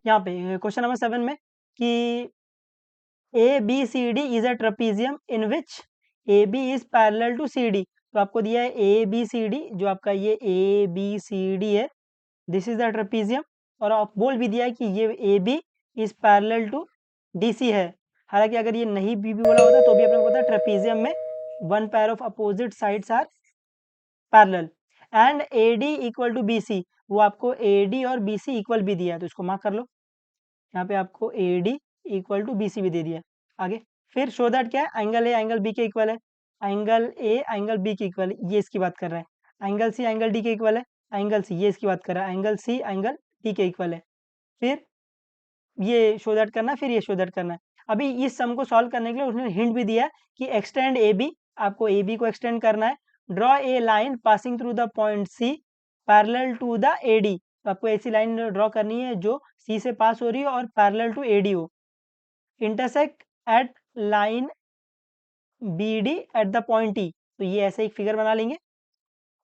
यहाँ पे question number 7 में कि A B C D is a trapezium in which A B is parallel to C D. तो आपको दिया है ए बी सी डी, जो आपका ये ए बी सी डी है, दिस इज द ट्रेपीजियम। और आप बोल भी दिया है कि ये A B is parallel to D C है। हालांकि अगर ये नहीं भी बोला होता तो भी अपने को पता है ट्रेपीजियम में one pair of opposite sides are parallel. And A D equal to B C, वो आपको ए डी और बी सी इक्वल भी दिया है, तो इसको मार्क कर लो। यहाँ पे आपको A D equal to B C भी दे दिया है। आगे फिर शो दैट क्या है, एंगल ए एंगल बी के इक्वल है, एंगल ए एंगल बी के इक्वल है, ये इसकी बात कर रहा है। एंगल सी एंगल डी के इक्वल है, एंगल सी ये इसकी बात कर रहा है, एंगल सी एंगल डी के इक्वल है। फिर ये शो दैट करना है, फिर ये शो दैट करना है। अभी इस सम को सॉल्व करने के लिए उसने हिंट भी दिया है कि एक्सटेंड ए बी, आपको ए बी को एक्सटेंड करना है। Draw a line passing through the point C parallel to the A D, तो आपको ऐसी लाइन ड्रॉ करनी है जो सी से पास हो रही हो और पैरेलल टू ए डी हो। Intersect at line B D at the point E, तो ये ऐसे एक फिगर बना लेंगे।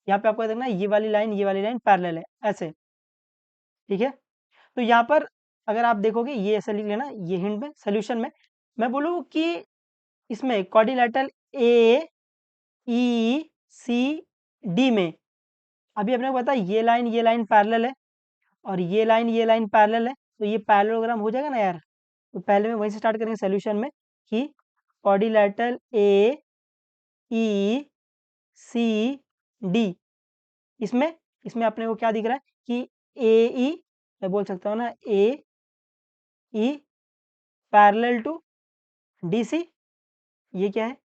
यहाँ पे आपको देखना ये वाली लाइन पैरेलल है ऐसे, ठीक है। तो यहाँ पर अगर आप देखोगे ये ऐसा लिख लेना, ये हिंट में सोल्यूशन में मैं बोलूँ कि इसमें quadrilateral A E C D में अभी अपने को पता है ये लाइन पैरेलल है और ये लाइन पैरेलल है, तो ये पैरेललोग्राम हो जाएगा ना यार। तो पहले में वहीं से स्टार्ट करेंगे सोल्यूशन में कि quadrilateral A E C D, इसमें इसमें अपने को क्या दिख रहा है कि ए ई, मैं बोल सकता हूँ ना A E parallel to D C, ये क्या है,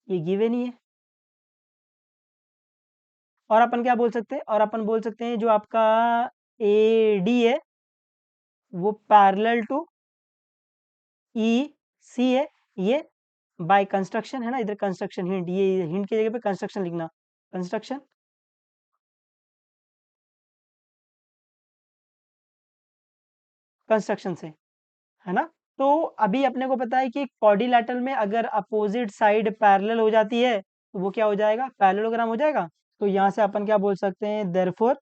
ये गिवन ही है। और अपन क्या बोल सकते हैं, और अपन बोल सकते हैं जो आपका ए डी है वो पैरेलल टू ई सी है, ये बाय कंस्ट्रक्शन है ना, इधर कंस्ट्रक्शन हिंट, ये हिंट की जगह पे कंस्ट्रक्शन लिखना, कंस्ट्रक्शन कंस्ट्रक्शन से, है ना। तो अभी अपने को पता है कि क्वाड्रिलेटरल में अगर अपोजिट साइड पैरेलल हो जाती है तो वो क्या हो जाएगा, पैरेललोग्राम हो जाएगा। तो यहाँ से अपन क्या बोल सकते हैं, therefore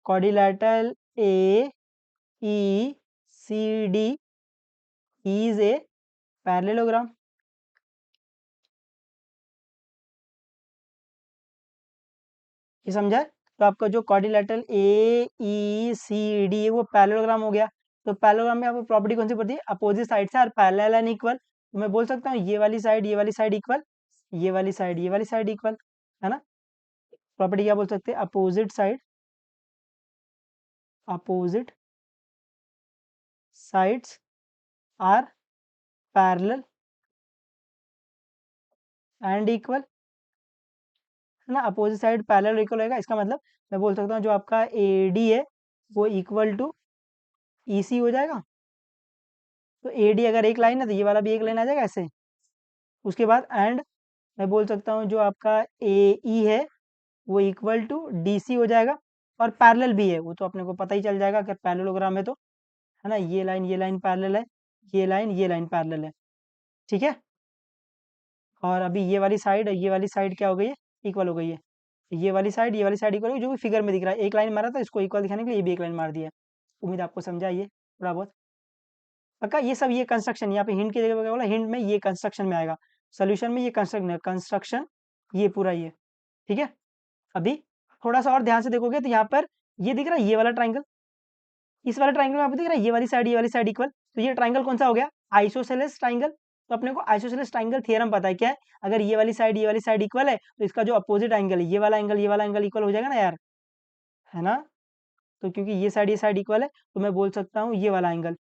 quadrilateral A E C D is a parallelogram. ये समझा है? तो आपका जो quadrilateral A E C D है वो पैरेललोग्राम हो गया। तो पैरेललोग्राम में आपको प्रॉपर्टी कौन सी पड़ती है, अपोजिट साइड से आर पैरेलल एंड इक्वल। तो मैं बोल सकता हूँ ये वाली साइड इक्वल, ये वाली साइड इक्वल, है ना। प्रॉपर्टी क्या बोल सकते हैं, opposite sides are parallel and equal, है ना। अपोजिट साइड पैरेलल इक्वल होगा, इसका मतलब मैं बोल सकता हूँ जो आपका ए डी है वो इक्वल टू ई सी हो जाएगा। तो ए डी अगर एक लाइन है तो ये वाला भी एक लाइन आ जाएगा ऐसे। उसके बाद एंड मैं बोल सकता हूँ जो आपका ए ई है वो इक्वल टू डी सी हो जाएगा, और पैरेलल भी है वो तो अपने को पता ही चल जाएगा अगर पैरेललोग्राम है तो, है ना। ये लाइन पैरेलल है, ये लाइन पैरेलल है, ठीक है। और अभी ये वाली साइड क्या हो गई है, इक्वल हो गई है। ये वाली साइड इक्वल हो गई, जो भी फिगर में दिख रहा है, एक लाइन मारा था इसको इक्वल दिखाने के लिए ये भी एक लाइन मार दिया। उम्मीद आपको समझा ये थोड़ा बहुत पक्का। ये सब ये कंस्ट्रक्शन, यहाँ पे हिंट की जगह पे क्या बोला, हिंट में ये कंस्ट्रक्शन में आएगा, सोल्यूशन में ये कंस्ट्रक्शन ये पूरा ये, ठीक है। अभी थोड़ा सा और ध्यान से देखोगे तो यहाँ पर ये दिख रहा है ये वाला ट्राइंगल, इस वाले ट्राइंगल में आपको दिख रहा है ये वाली साइड इक्वल। तो ये ट्राइंगल कौन सा हो गया, आइसोसेलेस ट्राइंगल। तो अपने को आइसोसेलेस ट्राइंगल थ्योरम पता है क्या है, अगर ये वाली साइड इक्वल है तो इसका जो अपोजिट एंगल है ये वाला एंगल इक्वल हो जाएगा ना यार, है ना। तो क्योंकि ये साइड इक्वल है तो मैं बोल सकता हूँ ये वाला एंगल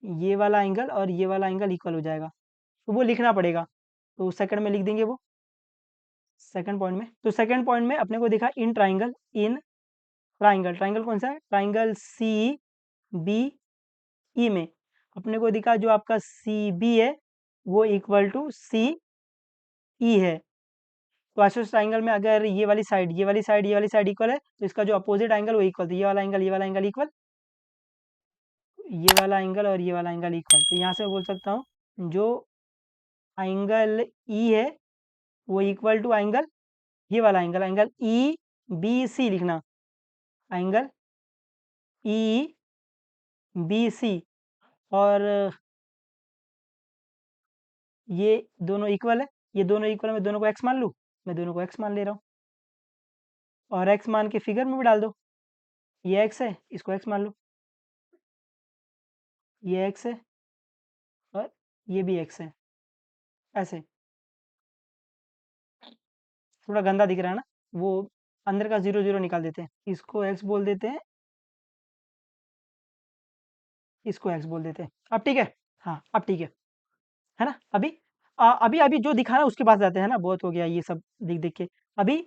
और ये वाला एंगल इक्वल हो जाएगा। तो वो लिखना पड़ेगा, तो सेकंड में लिख देंगे वो सेकंड पॉइंट में। तो सेकंड पॉइंट में अपने को दिखा इन ट्राइंगल ट्राइंगल कौन सा है, ट्राइंगल सी बी ई में अपने को दिखा जो आपका सी बी है वो इक्वल टू सी ई है। तो आइसोसेलेस ट्राइंगल में अगर ये वाली साइड इक्वल है तो इसका जो अपोजिट एंगल वो इक्वल, तो ये वाला एंगल इक्वल, ये वाला एंगल और ये वाला एंगल इक्वल। तो यहाँ से मैं बोल सकता हूँ जो एंगल ई है वो इक्वल टू एंगल ये वाला एंगल ई बी सी लिखना, एंगल ई बी सी, और ये दोनों इक्वल है, ये दोनों इक्वल है, मैं दोनों को एक्स मान लूँ, मैं दोनों को एक्स मान ले रहा हूँ, और एक्स मान के फिगर में भी डाल दो, ये एक्स है, इसको एक्स मान लो, ये एक्स है और ये भी एक्स है, ऐसे। थोड़ा गंदा दिख रहा है ना, वो अंदर का जीरो जीरो निकाल देते हैं, इसको एक्स बोल देते हैं, इसको एक्स बोल देते हैं। अब ठीक है, हाँ अब ठीक है ना। अभी अभी अभी जो दिखा है उसके पास जाते हैं ना, बहुत हो गया ये सब देख देख के। अभी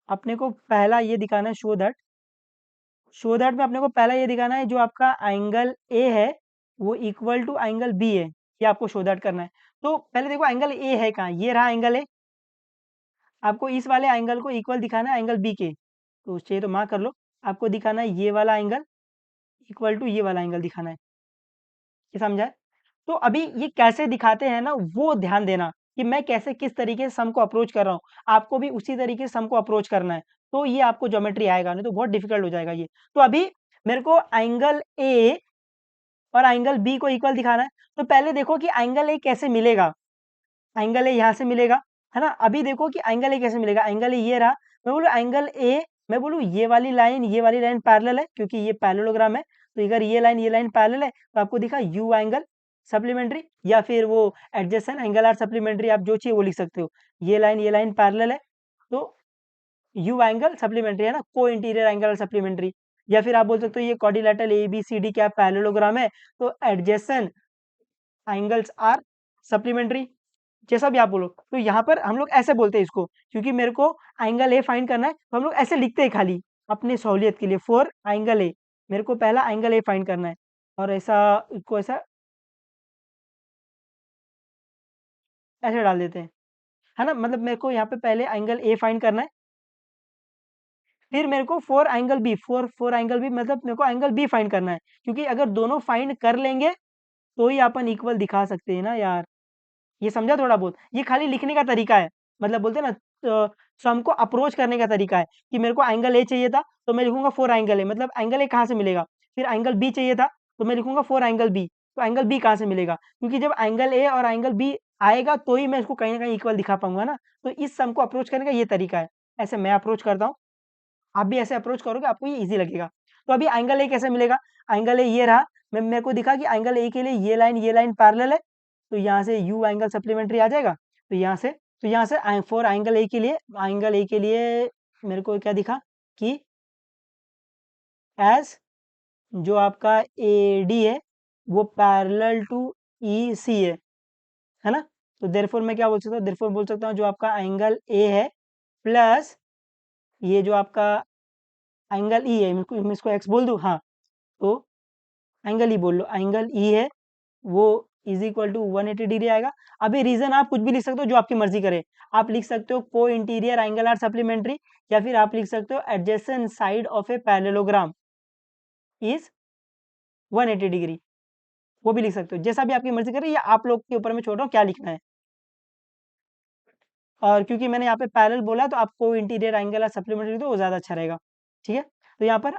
अपने को पहला ये दिखाना है, शो दैट में अपने को पहला ये दिखाना है, जो आपका एंगल ए है वो इक्वल टू एंगल बी है, ये आपको शो दैट करना है। तो पहले देखो एंगल ए है कहाँ, ये रहा एंगल ए, आपको इस वाले एंगल को इक्वल दिखाना है एंगल बी के, तो चाहिए तो मार्क कर लो, आपको दिखाना है ये वाला एंगल इक्वल टू ये वाला एंगल दिखाना है, ये समझा है? तो अभी ये कैसे दिखाते हैं ना, वो ध्यान देना कि मैं कैसे किस तरीके से सम को अप्रोच कर रहा हूँ, आपको भी उसी तरीके से सम को अप्रोच करना है, तो ये आपको ज्योमेट्री आएगा, नहीं तो बहुत डिफिकल्ट हो जाएगा ये। तो अभी मेरे को एंगल ए और एंगल बी को इक्वल दिखाना है, तो पहले देखो कि एंगल ए कैसे मिलेगा, एंगल ए यहाँ से मिलेगा, है ना। अभी देखो कि एंगल ए कैसे मिलेगा, एंगल ए ये रहा, मैं बोलूँ एंगल ए, मैं बोलूँ ये वाली लाइन पैरेलल है, क्योंकि ये पैरेललोग्राम है, तो अगर ये लाइन पैरेलल है तो आपको दिखा यू एंगल सप्लीमेंट्री, या फिर वो एडजेसेंट एंगल आर सप्लीमेंट्री, आप जो चाहिए वो लिख सकते हो। ये लाइन पैरेलल है, तो यू एंगल सप्लीमेंट्री है ना, को इंटीरियर एंगल सप्लीमेंट्री, या फिर आप बोल सकते हो ये quadrilateral A B C D क्या पैरेललोग्राम है, तो एडजेसेंट एंगल्स आर सप्लीमेंट्री, जैसा भी आप बोलो। तो यहाँ पर हम लोग ऐसे बोलते हैं इसको, क्योंकि मेरे को एंगल ए फाइंड करना है, तो हम लोग ऐसे लिखते हैं खाली अपने सहूलियत के लिए, फॉर एंगल ए, मेरे को पहला एंगल ए फाइंड करना है, और ऐसा इसको ऐसा ऐसे डाल देते हैं, है ना। मतलब मेरे को यहाँ पे पहले एंगल ए फाइंड करना है, फिर मेरे को फोर एंगल बी, मतलब मेरे को एंगल बी फाइंड करना है, क्योंकि अगर दोनों फाइंड कर लेंगे तो ही अपन इक्वल दिखा सकते हैं ना यार। ये समझा थोड़ा बहुत, ये खाली लिखने का तरीका है, मतलब बोलते हैं ना, सम को अप्रोच करने का तरीका है, कि मेरे को एंगल ए चाहिए था तो मैं लिखूंगा फोर एंगल ए, मतलब एंगल ए कहाँ से मिलेगा, फिर एंगल बी चाहिए था तो मैं लिखूंगा फोर एंगल बी, तो एंगल बी कहाँ से मिलेगा, क्योंकि जब एंगल ए और एंगल बी आएगा तो ही मैं इसको कहीं ना कहीं इक्वल दिखा पाऊंगा ना। तो इस सम को अप्रोच करने का ये तरीका है, ऐसे मैं अप्रोच करता हूँ, आप भी ऐसे अप्रोच करोगे आपको ये ईज़ी लगेगा। तो अभी एंगल ए कैसे मिलेगा? एंगल ए ये रहा, मैं मेरे को दिखा कि एंगल ए के लिए ये लाइन पैरेलल है, तो यहाँ से यू एंगल सप्लीमेंट्री आ जाएगा। तो यहाँ से फॉर एंगल ए के लिए मेरे को क्या दिखा कि एज जो आपका ए डी है वो पैरेलल टू ई सी है ना। तो देयरफॉर मैं क्या बोल सकता हूँ, देयरफॉर बोल सकता हूँ जो आपका एंगल ए है प्लस ये जो आपका एंगल ई है, मैं इसको एक्स बोल दूँ, हाँ, तो एंगल ई बोल लो, एंगल ई है वो इज इक्वल टू 180 डिग्री आएगा। अभी रीजन आप कुछ भी लिख सकते हो, जो आपकी मर्जी करे, आप लिख सकते हो को इंटीरियर एंगल आर सप्लीमेंट्री, या फिर आप लिख सकते हो adjacent side of a parallelogram is 180 degree, वो भी लिख सकते हो, जैसा भी आपकी मर्जी करे, या आप लोग के ऊपर मैं छोड़ रहा हूँ क्या लिखना है। और क्योंकि मैंने यहाँ पे पैरेलल बोला तो आपको इंटीरियर एंगल आर सप्लीमेंट्री तो वो ज़्यादा अच्छा रहेगा, ठीक है। तो यहाँ पर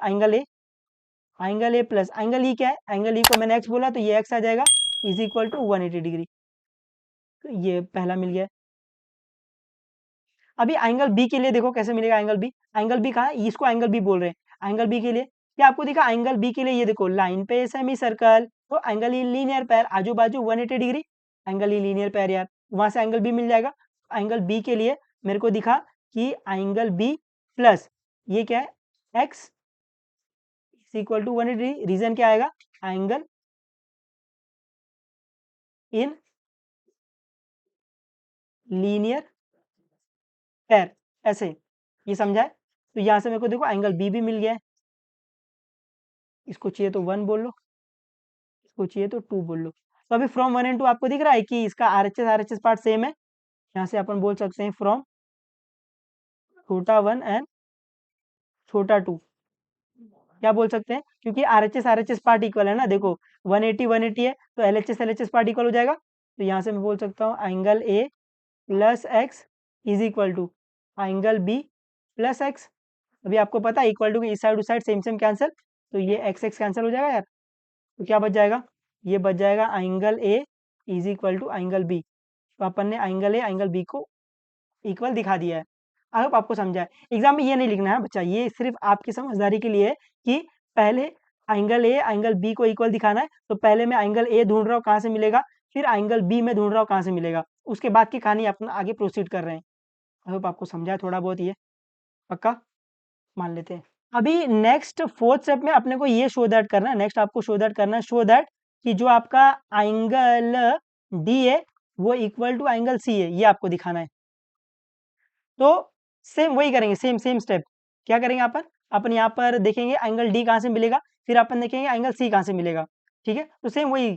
angle A plus angle E क्या है, एंगल ई को मैंने एक्स बोला तो ये एक्स आ जाएगा, इज इक्वल टू 180 डिग्री, तो ये पहला मिल गया। अभी एंगल बी के लिए देखो कैसे मिलेगा, एंगल बी कहाँ है, इसको एंगल बी बोल रहे हैं। एंगल बी के लिए क्या आपको दिखा, एंगल बी के लिए ये देखो लाइन पे सेमी सर्कल, तो एंगल ई लीनियर पैर, आजू बाजू 180 डिग्री, एंगल ई लीनियर पैर यार, वहां से एंगल बी मिल जाएगा। एंगल बी के लिए मेरे को दिखा कि एंगल बी प्लस ये क्या है X is equal to 180 degree, reason क्या आएगा, एंगल इन लीनियर पैर, ऐसे, ये समझा है। तो यहाँ से मेरे को देखो एंगल बी भी मिल गया है, इसको चाहिए तो 1 बोल लो, इसको चाहिए तो 2 बोल लो। तो अभी फ्रॉम 1 एंड 2 आपको दिख रहा है कि इसका आरएचएस पार्ट सेम है, यहाँ से अपन बोल सकते हैं फ्रॉम छोटा 1 एंड छोटा 2, क्या बोल सकते हैं, क्योंकि आरएचएस पार्ट इक्वल है ना, देखो 180 है तो एलएचएस पार्ट इक्वल हो जाएगा। तो यहाँ से मैं बोल सकता हूँ angle A plus X is equal to angle B plus X. अभी आपको पता है इक्वल टू इस साइड उस साइड सेम सेम कैंसिल, तो ये एक्स एक्स कैंसिल हो जाएगा यार, तो क्या बच जाएगा, ये बच जाएगा angle A is equal to angle B. तो अपन ने एंगल ए एंगल बी को इक्वल दिखा दिया है। आई होप आपको समझा है। एग्जाम में ये नहीं लिखना है बच्चा, ये सिर्फ आपकी समझदारी के लिए है कि पहले एंगल ए एंगल बी को इक्वल दिखाना है। तो पहले मैं एंगल ए ढूंढ रहा हूँ कहाँ से मिलेगा, फिर एंगल बी में ढूंढ रहा हूँ कहाँ से मिलेगा, उसके बाद की कहानी अपना आगे प्रोसीड कर रहे हैं। आई होप आपको समझा है थोड़ा बहुत, ये पक्का मान लेते हैं। अभी नेक्स्ट फोर्थ स्टेप में अपने को ये शो दैट करना है, नेक्स्ट आपको शो दैट करना है, शो दैट कि जो आपका एंगल डी है वो इक्वल टू एंगल सी है, ये आपको दिखाना है। तो सेम वही करेंगे, सेम सेम स्टेप। क्या करेंगे अपन यहाँ पर देखेंगे एंगल डी कहाँ से मिलेगा, फिर अपन देखेंगे एंगल सी कहाँ से मिलेगा। ठीक है, तो सेम वही।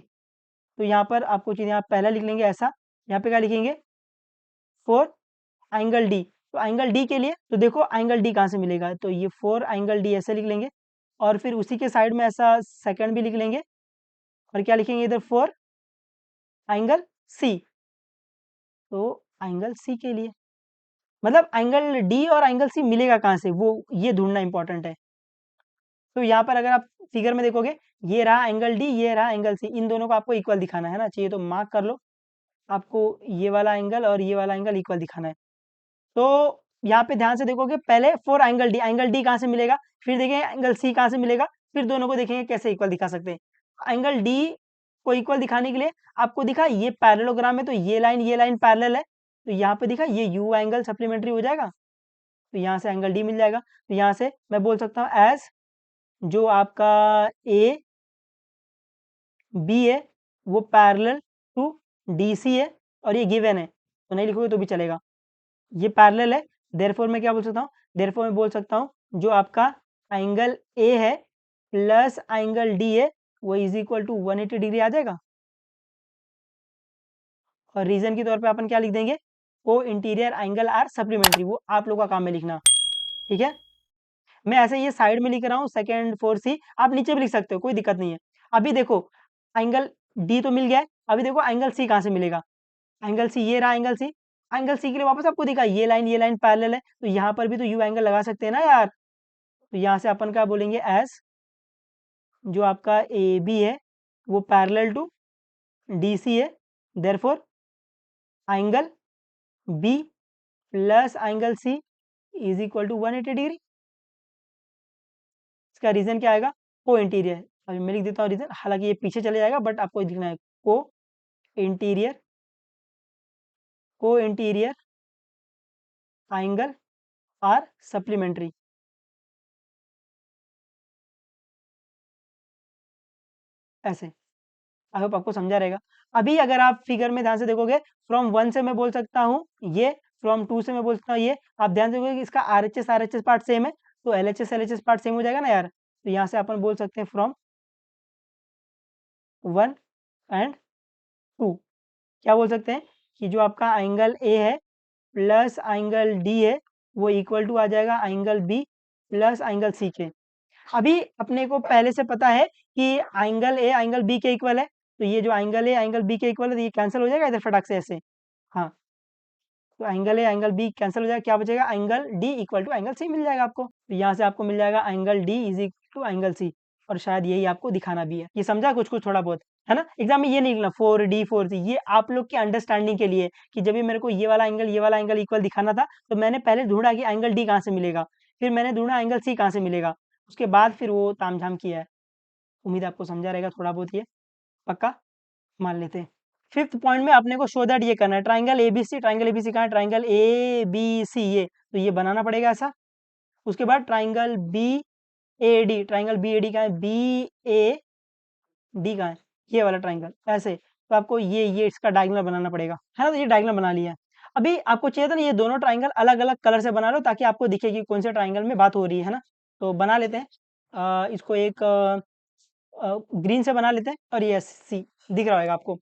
तो यहाँ पर आपको चीज़ यहाँ पहला लिख लेंगे ऐसा, यहाँ पे क्या लिखेंगे, फोर एंगल डी। तो एंगल डी के लिए तो देखो एंगल डी कहाँ से मिलेगा, तो ये फोर एंगल डी ऐसे लिख लेंगे, और फिर उसी के साइड में ऐसा सेकंड भी लिख लेंगे, और क्या लिखेंगे इधर, फोर एंगल सी। तो एंगल सी के लिए मतलब एंगल डी और एंगल सी मिलेगा कहाँ से, वो ये ढूंढना इंपॉर्टेंट है। तो यहाँ पर अगर आप फिगर में देखोगे, ये रहा एंगल डी, ये रहा एंगल सी, इन दोनों को आपको इक्वल दिखाना है ना, चाहिए तो मार्क कर लो। आपको ये वाला एंगल और ये वाला एंगल इक्वल दिखाना है। तो यहाँ पे ध्यान से देखोगे, पहले फोर एंगल डी कहाँ से मिलेगा, फिर देखेंगे एंगल सी कहाँ से मिलेगा, फिर दोनों को देखेंगे कैसे इक्वल दिखा सकते हैं। एंगल डी को इक्वल दिखाने के लिए आपको दिखा ये पैरेललोग्राम है, तो ये लाइन पैरेलल है, तो यहाँ पे दिखा ये यू एंगल सप्लीमेंट्री हो जाएगा, तो यहाँ से एंगल डी मिल जाएगा। तो यहाँ से मैं बोल सकता हूँ एज जो आपका ए बी है वो पैरेलल टू डी सी है, और ये गिवन है तो नहीं लिखोगे तो भी चलेगा, ये पैरेलल है। देयरफॉर मैं क्या बोल सकता हूँ, देयरफॉर मैं बोल सकता हूँ जो आपका एंगल ए है प्लस एंगल डी है वो इज इक्वल टू 180 डिग्री आ जाएगा। और रीजन के तौर पे अपन क्या लिख देंगे, को इंटीरियर एंगल आर सप्लीमेंट्री, वो आप लोगों का काम है लिखना। ठीक है, मैं ऐसे ये साइड में लिख रहा हूँ सेकेंड फोर सी, आप नीचे भी लिख सकते हो, कोई दिक्कत नहीं है। अभी देखो एंगल डी तो मिल गया है, अभी देखो एंगल सी कहाँ से मिलेगा, एंगल सी ये रहा एंगल सी। एंगल सी के लिए वापस आपको दिखा ये लाइन पैरेलल है, तो यहाँ पर भी तो यू एंगल लगा सकते हैं ना यार। तो यहाँ से अपन क्या बोलेंगे, एस जो आपका ए बी है वो पैरेलल टू डी सी है, therefore angle B plus angle C is equal to 180 degree. इसका रीजन क्या आएगा, को इंटीरियर। अभी मैं लिख देता हूँ रीजन, हालांकि ये पीछे चले जाएगा बट आपको लिखना है को इंटीरियर, को इंटीरियर एंगल आर सप्लीमेंट्री, ऐसे। आई होप आपको समझा रहेगा। अभी अगर आप फिगर में ध्यान से देखोगे, फ्रॉम वन से मैं बोल सकता हूँ ये, फ्रॉम टू से मैं बोल सकता हूँ ये। आप ध्यान से देखोगे कि इसका R H S part same है, तो L H S part same हो जाएगा ना यार। तो यहाँ से अपन बोल सकते हैं फ्रॉम वन एंड टू, क्या बोल सकते हैं कि जो आपका एंगल ए है प्लस एंगल डी है वो इक्वल टू आ जाएगा angle B plus angle C के। अभी अपने को पहले से पता है कि एंगल ए एंगल बी के इक्वल है, तो ये जो एंगल ए एंगल बी के इक्वल है तो ये कैंसिल हो जाएगा इधर फटाक से ऐसे। हाँ, तो angle A angle B cancel हो जाएगा, क्या बचेगा, angle D equal to angle C मिल जाएगा आपको। तो यहाँ से आपको मिल जाएगा angle D is equal to angle C, और शायद यही आपको दिखाना भी है। ये समझा कुछ कुछ थोड़ा बहुत, है ना। एग्जाम में ये नहीं लिखना फोर डी फोर सी, ये आप लोग के अंडरस्टैंडिंग के लिए कि जब भी मेरे को ये वाला एंगल इक्वल दिखाना था तो मैंने पहले ढूंढा कि एंगल डी कहाँ से मिलेगा, फिर मैंने ढूंढा एंगल सी कहाँ से मिलेगा, उसके बाद फिर वो तामझाम किया है। उम्मीद है आपको समझा रहेगा थोड़ा बहुत, ये पक्का मान लेते हैं। फिफ्थ पॉइंट में अपने को शो दैट ये करना है, ट्राइंगल एबीसी, ट्राइंगल एबीसी कहाँ है, ट्राइंगल ए बी सी, ये तो ये बनाना पड़ेगा ऐसा। उसके बाद triangle B A D, triangle B A D कहाँ है, बी ए डी कहाँ है, ये वाला ट्राइंगल ऐसे। तो आपको ये इसका डायगोनल बनाना पड़ेगा, है ना। तो ये डायगोनल बना लिया। अभी आपको चाहिए था ना ये दोनों ट्राइंगल अलग अलग कलर से बना लो ताकि आपको दिखे कि कौन से ट्राइंगल में बात हो रही है ना। तो बना लेते हैं, इसको एक ग्रीन से बना लेते हैं, और ये सी दिख रहा होगा आपको।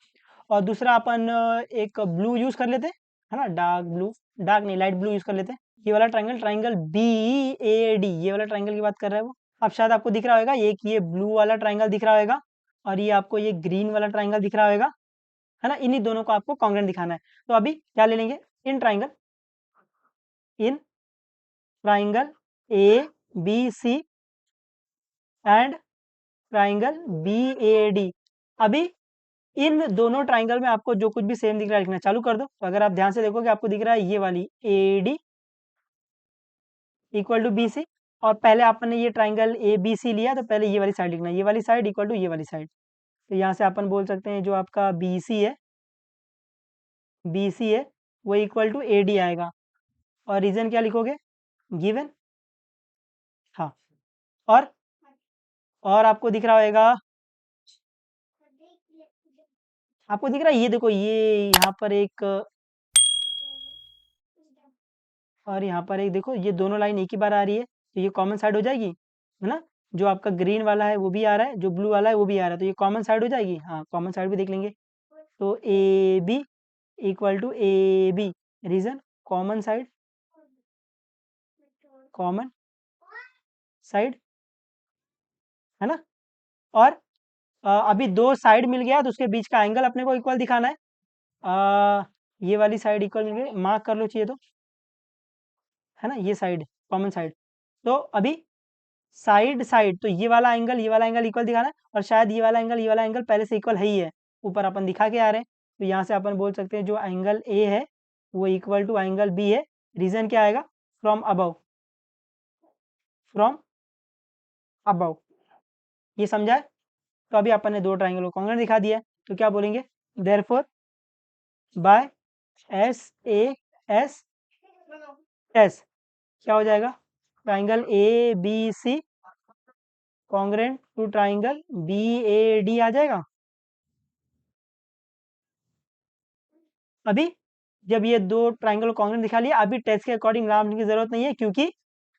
और दूसरा अपन एक ब्लू यूज कर लेते हैं, है ना, डार्क ब्लू, डार्क नहीं लाइट ब्लू यूज कर लेते हैं। ये वाला triangle, triangle B A D, ये वाला ट्राइंगल की बात कर रहा है वो। अब शायद आपको दिख रहा होगा एक ये ब्लू वाला ट्राइंगल दिख रहा होगा, और ये आपको ये ग्रीन वाला ट्राइंगल दिख रहा होगा, है ना। इन्हीं दोनों को आपको कॉन्ग्रेंट दिखाना है। तो अभी क्या ले लेंगे, इन ट्राइंगल, इन triangle A B C and triangle BAD। अभी इन दोनों ट्राइंगल में आपको जो कुछ भी सेम दिख रहा है लिखना चालू कर दो। तो अगर आप ध्यान से देखोगे आपको दिख रहा है ये वाली AD इक्वल टू BC, और पहले आपने ये ट्राइंगल ABC लिया तो पहले ये वाली साइड लिखना है, ये वाली साइड इक्वल टू ये वाली साइड। तो यहाँ से अपन बोल सकते हैं जो आपका BC है वो इक्वल टू AD आएगा। और रीजन क्या लिखोगे, गिवन। हाँ, और आपको दिख रहा होगा, आपको दिख रहा है ये देखो, ये यहाँ पर एक और यहाँ पर एक देखो, ये दोनों लाइन एक ही बार आ रही है तो ये कॉमन साइड हो जाएगी, है ना। जो आपका ग्रीन वाला है वो भी आ रहा है, जो ब्लू वाला है वो भी आ रहा है, तो ये कॉमन साइड हो जाएगी। हाँ, कॉमन साइड भी देख लेंगे। तो AB equal to AB, reason common side, common side, है ना। और अभी दो साइड मिल गया तो उसके बीच का एंगल अपने को इक्वल दिखाना है। ये वाली साइड इक्वल मिल गई, मार्क कर लो चाहिए तो, है ना, ये साइड कॉमन साइड। तो अभी साइड साइड तो ये वाला एंगल इक्वल दिखाना है, और शायद ये वाला एंगल पहले से इक्वल है ही है, ऊपर अपन दिखा के आ रहे हैं। तो यहाँ से अपन बोल सकते हैं जो एंगल A है वो इक्वल टू एंगल B है। रीजन क्या आएगा, फ्रॉम अबव, फ्रॉम अबव, ये समझा है। तो अभी अपन ने दो ट्राइंगल को कॉन्ग्रुएंट दिखा दिया है, तो क्या बोलेंगे, देयरफॉर बाय SAS एस क्या हो जाएगा, triangle ABC congruent to triangle BAD आ जाएगा। अभी जब ये दो ट्राइंगल कॉन्ग्रुएंट दिखा लिया, अभी टेस्ट के अकॉर्डिंग नाम लिखने की जरूरत नहीं है, क्योंकि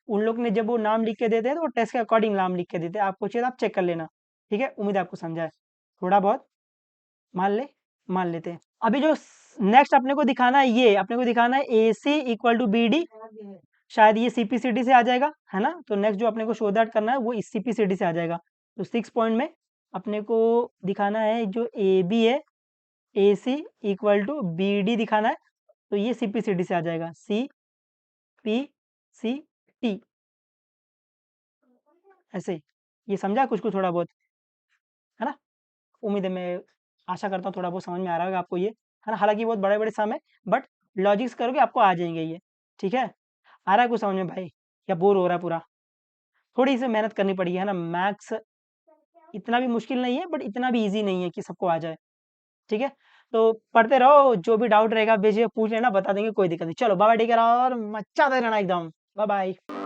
उन लोग ने जब वो नाम लिख के देते हैं तो वो टेस्ट के अकॉर्डिंग नाम लिख के देते हैं। आपको चाहिए तो आप चेक कर लेना, ठीक है। उम्मीद है आपको समझा है, थोड़ा बहुत मान लेते हैं। अभी जो नेक्स्ट अपने को दिखाना है, ये अपने को दिखाना है AC इक्वल टू BD, शायद ये CPCD से आ जाएगा, है ना। तो नेक्स्ट जो अपने को शो दैट करना है वो इस CPCD से आ जाएगा। तो 6 पॉइंट में अपने को दिखाना है जो AB है, AC इक्वल टू BD दिखाना है, तो ये CPCD से आ जाएगा, CPCT, ऐसे। ये समझा कुछ कुछ थोड़ा बहुत, है ना। उम्मीद है, मैं आशा करता हूँ थोड़ा बहुत समझ में आ रहा होगा आपको ये, है ना। हालांकि बहुत बड़े बड़े सम है, बट लॉजिक्स करोगे आपको आ जाएंगे ये, ठीक है। आ रहा है कुछ समझ में भाई, या बोर हो रहा है पूरा। थोड़ी सी मेहनत करनी पड़ी है ना, मैथ्स इतना भी मुश्किल नहीं है, बट इतना भी इजी नहीं है कि सबको आ जाए, ठीक है। तो पढ़ते रहो, जो भी डाउट रहेगा बेझिझक पूछ लेना, बता देंगे, कोई दिक्कत नहीं। चलो बाय बाय, टेक केयर, और मचाते रहना एकदम। Bye bye.